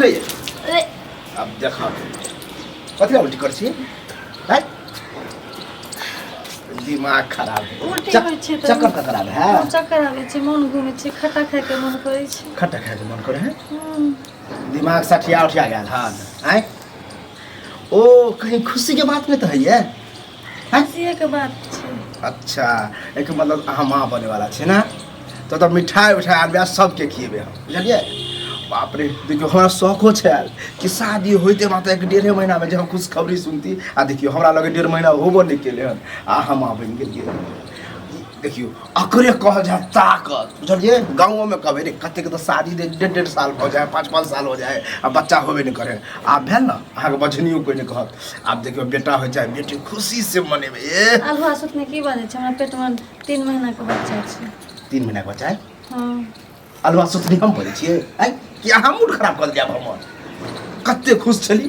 भेलै अब देखा कथी उल्टी कर छी हैं दिमाग खराब उल्टी होइ छै त चक्कर का खराब है चक्कर आबै छै मन घुमै छै खट्टा खाय के मन करै छै खट्टा खाय के मन करे है दिमाग सठिया उठिया गया हां हैं ओ कहीं खुशी के बात में तो है ये खुशी के बात छै अच्छा एक मतलब अहाँ माँ बने वाला छे ना तो मिठाई उठाई आनबे सबके खिएबे हम बुझलिए बाप रे देखियो हमरा शौको छै कि शादी होइते मात्र 1.5 महीना में जे हम खुशखबरी सुनती आ देखियो हमरा लगे 1.5 महीना होबो नहीं केले हन आ हम आ बन गेलिए देखियो अकरे कह जाए ताकत बुझलिए गाँव में कहबे रे कते के तो शादी 1.5 साल हो जाए 5 साल हो जाए आ बच्चा होबे नहीं करे आप भेल ना अहाँ के बजनियो कोई नहीं कहत आप देखियो बेटा हो जाए बेटी खुशी से मनेबे ए अलहुआ सुत में की बाजे छै हमरा पेट में 3 महीना के बच्चा छै 3 महीना के बच्चा है हां अलहुआ सुत हम बोले छिए आई कि अहाँ मूड खराब कर दिया हमर कते खुश छली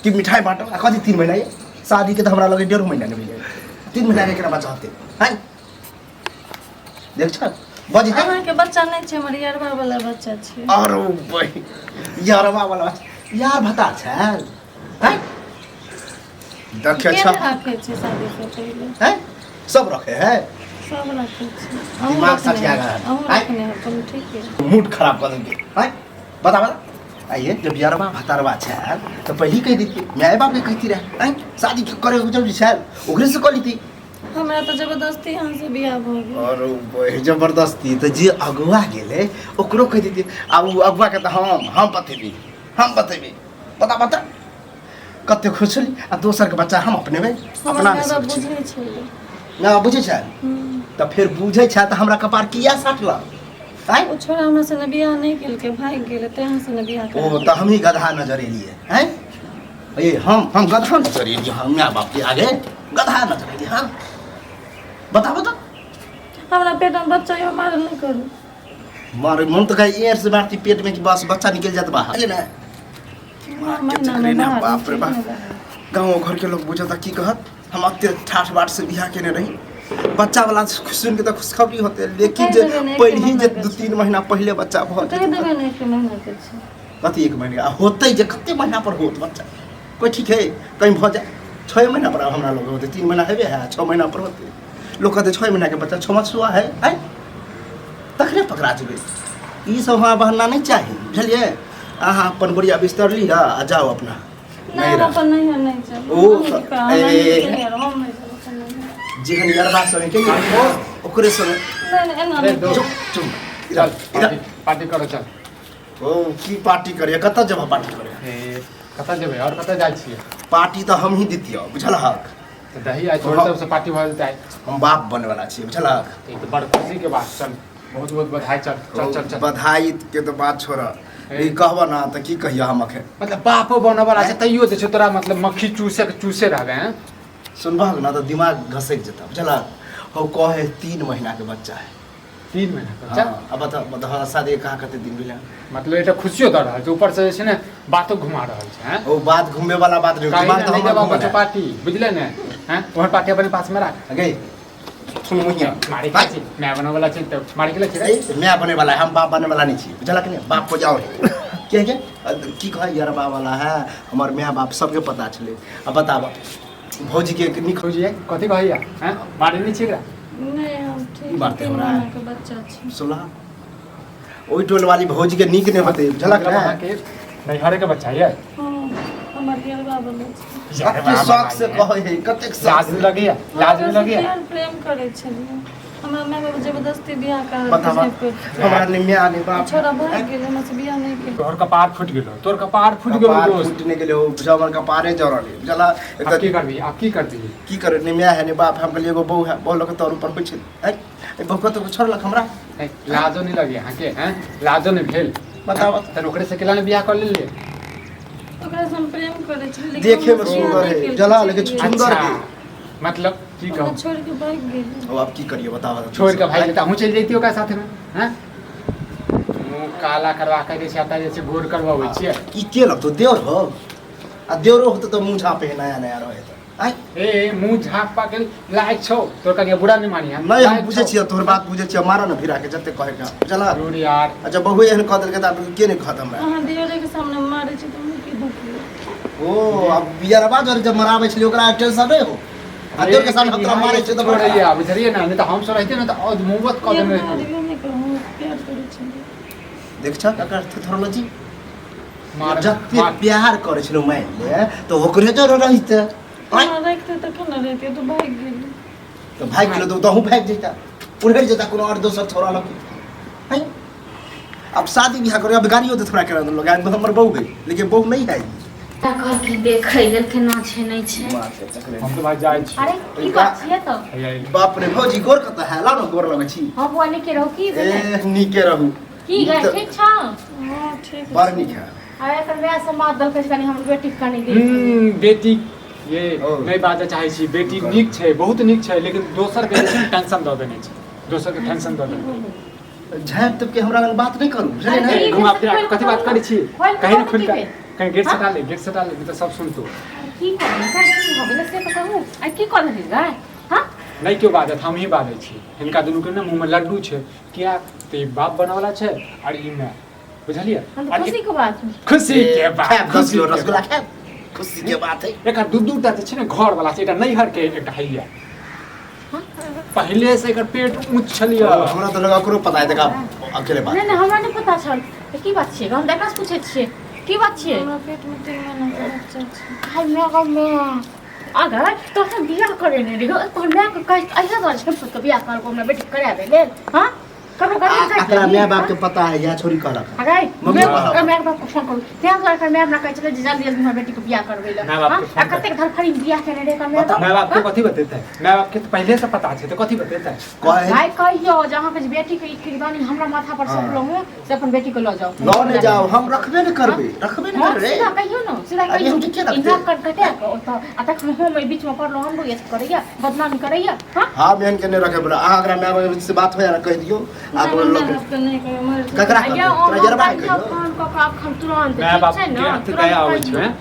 कि मिठाई बांटो आ कथी 3 महीना ये शादी के तो हमरा लगे 1.5 महीना नहीं मिले 3 महीना के केना बच्चा होते हैं देख छ बजी है अहाँ के बच्चा नहीं छै हमर यारवा वाला बच्चा छै अरे भाई यारवा वाला यार भता छै हैं देखे छ रखे छै शादी से पहले हैं सब रखे है सब रखे छै दिमाग सठिया गया रखने हो तुम ठीक है मूड खराब कर देंगे हैं बता आइए जब यारवा भतारवा छै तो पहले कह देती मैं बाप के कहती रहे हैं शादी करे जब छै ओकरे से कर लीती हमरा तो जबरदस्ती यहाँ से बियाह भ गेल और जबरदस्ती तो जे अगुआ गेले ओकरो कह देती अब अगुआ के तो हम बतेबी बता कते खुश छली आ दोसर के बच्चा हम अपने में अपना बुझै छै ना बुझे छै तो फिर बुझे छै तो हमरा कपार किया साटला हैं ओ छोरा हमरा से बियाह नहीं केल के भाग गेल ते यहाँ से बियाह कर ओ तो हम ही गधा नजर एलिए हैं ये हम गधा नजर एलिए हम मां बाप के आगे गधा नजर एलिए हम बता हमरा पेट में बच्चा है मार नहीं करू मारे मन तो कहीं एयर से मारती पेट में कि बस बच्चा निकल जाता बाहर ना बाप रे बाप गाँव घर के लोग बुझता की कहत हम अत्ते ठाठ बाट से बियाह केने रही बच्चा वाला सुन के तो खुशखबरी होते लेकिन जे पहले जे 2-3 महीना पहले बच्चा भ कह देबे नहीं कि महीना के छै कथी 1 महीना होते जे कते महीना पर होत बच्चा कोई ठीक है कहीं भ जाए 6 महीना पर हमरा लोग होते 3 महीना हेबे है 6 महीना पर होते लोग कहते 6 महीना के बच्चा 6 मास हुआ है तखने पकड़ा जेबे ई सब हमरा बहाना नहीं चाहिए बुझलिए अहाँ अपन बढ़िया बिस्तर ली आ जाओ अपना नहीं अपन नहीं चाहिए ओ जीवन यारबा संगे के ओकरे संगे नहीं चुप इधर पार्टी करो चल ओ की पार्टी करे कत जब पार्टी करे कत जेबे और कत जाय छिए पार्टी तो हम ही दितियो बुझल हक तो दही आई छोड़ सब से पार्टी भ जाय हम बाप बने वाला छी बुझल हक ये तो बड़ खुशी के बात चल बहुत बहुत बधाई चल बधाई के तो बात छोड़ ई कहबो ना त की कहियो हम अखे मतलब बापो बने वाला छै तइयो जे छै तोरा मतलब मक्खी चूसे रहबे हैं सुनबा ना तो दिमाग घसक जता बुझल हो कहे 3 महीना के बच्चा है 3 महीना का बच्चा अब बता शादी कहाँ कते दिन भेल मतलब एटा खुशियो द रहल छै ऊपर से छै ने बातो घुमा रहल छै हैं ओ बात घूमे वाला बात नहीं दिमाग तो हम बच्चा पार्टी बुझले ने हैं तोहर पार्टी अपने पास में रख गई सुन मुहिया मारी का छी मैं बने वाला छी त मारी के ले छी मैं बने वाला है हम बाप बने वाला नहीं छी बुझला कि नहीं बाप को जाओ के की कह यार बाप वाला है हमार मां बाप सबके पता छले अब बताब भौजी के नहीं खोजी है कथि कहैया हैं मारी नहीं छी एकरा नहीं हम ठीक बात है हमरा के बच्चा छै सुला ओई टोल वाली भौजी के नीक ने बते बुझला कि वहां के नहीं हरे के बच्चा है हां हमर यारवा वाला छै कते शौक से कहे है कते लाज नहीं लगी लाज नहीं लगी यार प्रेम करे छलिए हमरा माय बाप जबरदस्ती बियाह कर बतावा हमरा ने मैं आने बाप छोरा भाग गेल हमरा से बियाह नहीं के तोर कपार फूट गेलो तोर कपार फूट गेलो दोस्त फूटने के लिए हो बुझावर कपारे जरले बुझला अब की करबी अब की करबी की करे ने मैं है ने बाप हम के लिए एगो बहू है बोल के तोर ऊपर बैठ है बहू तो छोड़लक हमरा लाजो नहीं लगी यहाँ के हैं लाजो नहीं भेल बतावा त ओकरे से केला ने बियाह कर ले ओकरा से हम प्रेम करे छी लेकिन देखे में सुंदर है जला लेकिन सुंदर है मतलब की कहूं छोड़ के भाग गेल अब आप की करिए बतावा छोड़ के भाई लेता हूं चल जैती ओकरा साथ में हैं मुंह काला करवा के जैसे आता जैसे गोर करवावे छिए ई के लगतो देवर हो आ देवरो होतो तो मुंह झापे नया नया रहे तो आइ ए मुंह झाँक पा के लायक छौ तोर कनिया बुरा नहीं मानी हम नहीं हम बुझे छियै तोहर बात बुझे छियै मारा न भिरा के जते कहे का चला दूर यार अच्छा बहु एहन कह देलकै त के नहीं खत्म है अहाँ दियरे के सामने मारे छी त मुंह के दुख ओ अब बियारबा जब मराबै छलियै ओकरा टेंशन नहीं हो अते के सामने हमरा मारे छै त छोड़ रही बुझलिए ना नहीं तो हम सब रहते ना तो आज मोहब्बत कर देने नहीं कहूँ प्यार करै छी देख छ ककर थोरोलॉजी मार जते प्यार करे छलो माइले तो ओकरे जरो रहिते हाँ रखते तो क्यों ना रहते तो भाग गेल तो भाग गेलो तो तहू भाग जैता उड़े जैता कोनो और दोसर छोरा लग है अब शादी बियाह करे अब गाड़ियो तो थोड़ा करा लोग आज हमर बहू गई लेकिन बहू नहीं है तकर की देखै लेल केना छै नै छै हम तो भाई जाय छी अरे की बात छियै त बाप रे भौजी गोर कत है ला न गोर लगे छी हम बुआ के रहू की भेलै ए नीके रहू की गै ठीक छ हाँ ठीक बड़ नीक है अरे एकर वैह समाज दलकै कनी हमर बेटी कनी दे बेटी ये ओ। नहीं बात चाहे छी बेटी नीक छै बहुत नीक छै लेकिन दोसर के टेंशन दऽ देने छै दोसर के टेंशन दऽ देने झाप तब के हमरा लग बात नहीं करू बुझलिए अरे, ना घुमा फिरा कथी बात करै छी खोल के कहीं बात खुल की के भेल? कहीं गेट हाँ? सटा ले तो सब सुन तो की करबै का की हो गेलै से तो कहू आई की कर देलियै गै हां नहीं क्यों बाजत हम ही बाजै छी हिनका दुनू के ना मुंह में लड्डू छै किया ते बाप बनवाला छै और ई मैं बुझलिए हम तो खुशी के बात है खुशी के बात खाब 10 किलो रसगुल्ला खाब खुशी के बात है एकर दू-दूटा छै ने घर वाला छै एटा नैहर के एकटा हैया पहले से एकर पेट ऊंच छलिए हमरा तो लगा करो पता है देखा अकेले बात नहीं नहीं हमरा नहीं पता छल त की बात छियै हम देखा से पूछै छियै की बात छियै हमरा पेट में 3 महीना का बच्चा छै हाय मैं अगर तो हम बियाह करे ने रे तो मैं को कह ऐसा तो छप के बियाह कर को मैं बेटी करे ले हां कब करे एकरा माय बाप के पता है या छोरी कहलक अरे मम्मी मैं मैं बाप को फोन करू त्या कर मैं अपना कह चले जल्दी जल्दी हमर बेटी को बियाह करबै ले माय बाप के फोन हां कते धर फरी बियाह करे रे कर मैं माय बाप के कथी बतेतै माय बाप के तो पहले से पता छै तो कथी बतेतै कहे भाई कहियो जहां पे बेटी के किरबानी हमरा माथा पर सब लोग से अपन बेटी को ले जाओ लो ने जाओ हम रखबे न करबे रखबे न करबे सीधा कहियो ना सीधा अरे कहियो हम के रखते? इना कर कटे तो अतक हम बीच में पड़लो हम लोग ये करैया बदनामी करैया हां हां बहन के नहीं रखे बोला अहाँ अगर माय बाप से बात हो या कर दियो आप लोग नहीं करे मर ककरा या तोरा जरबा और कहियो फोन को आप खम तुरंत माय बाप ठीक छै के ना हाथ दया आबै छै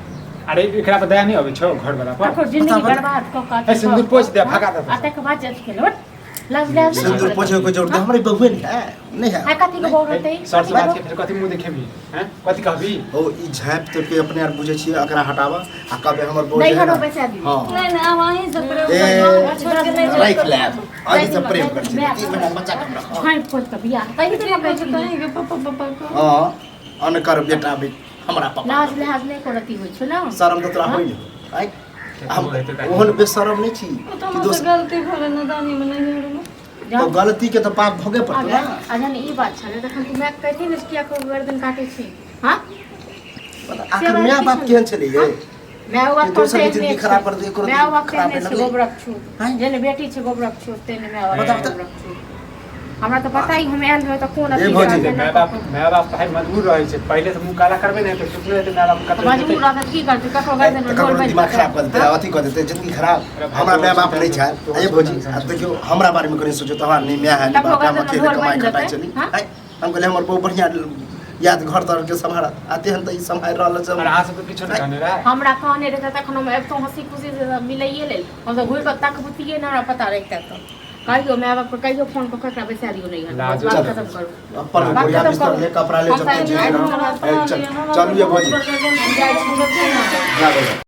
अरे एकरा पर दया नहीं आबै छौ घर वाला पर तको जिंदगी बर्बाद क का ए सिंदूर पोछ दे भगा दे अतक बात जज के लोट लज ले सिंदूर पोछे को जोड़ दे हमरे बहू नहीं है नहीं है है कथी के बोल होते सर से बात के फिर कथी मुंह देखेबी हैं कथी कहबी ओ ई झाप तो के अपने यार बुझे छी एकरा हटावा आ कबे हमर बहू नहीं जे है हरो ना, पैसा दी हां नहीं नहीं अब वहीं से प्रेम ए, छोड़ के नहीं राइट जाए लैब आगे से प्रेम कर छी 3 महीना बच्चा के रखो हां पोत का बियाह तई तो तो कहे कह कहीं के पापा पापा को हां अनकर बेटा भी हमरा पापा लाज लिहाज नहीं करती होय छ ना शर्म तो तोरा होई नहीं आई हम ओहन बेशरम नहीं छी तो कि हमसे दोस्त गलती भले नदानी में नहीं हो रहा तो गलती के तो पाप भोगे पड़तो अगर ना अजन ई बात छले तखन तू मैं कहती न किया को गर्दन काटे छी हां आखिर माय बाप केहन छले ये मैं वो कि दोसर के जिंदगी खराब कर दे, करो मैं वो खराब कहने कर छी दे। गोबरक छु हैं? जेने बेटी छै गोबरक छु तेने मैं बताओ वो तो। गोबरक छु हमरा तो पता ही हम आयल रहे तो कोन ए अथी भौजी, करते माय बाप भाई मजबूर रहै छै पहले से मुंह काला करबे नहीं तो चुप रहे तो माय बाप कतै मजबूर रहत की करते ककरो गर्दन ककरो दिमाग खराब कर देते अथी कर देते जिंदगी खराब हमरा माय बाप नहीं छै ए भौजी आ देखियो हमरा बारे में कनी सोचो तो हमरा नहीं माय है नहीं बाप हम अकेले कमाई खटाई चली हैं? हम कहले हमर बहु बढ़िया याद घर तर के संभाल आते हम तो ई संभाल रहल छै और अहाँ सब किछो नहीं कहने रहा हमरा कहने रहते तखन हम अब तो हंसी खुशी से मिलइए लेल हम तो घुर के तक बुतिए ना हमरा पता रहता तो कहियो मैं बाप को कहियो फोन को ककरा बैसा दियो नहीं है लाज बात चल। खत्म करो अपन बात बढ़िया खत्म बिस्तर करो। ले कपड़ा ले हम जब तो जे जाए रहो हम चल चलू ये भौजी जाए छी, हम जाए छी। जा भौजी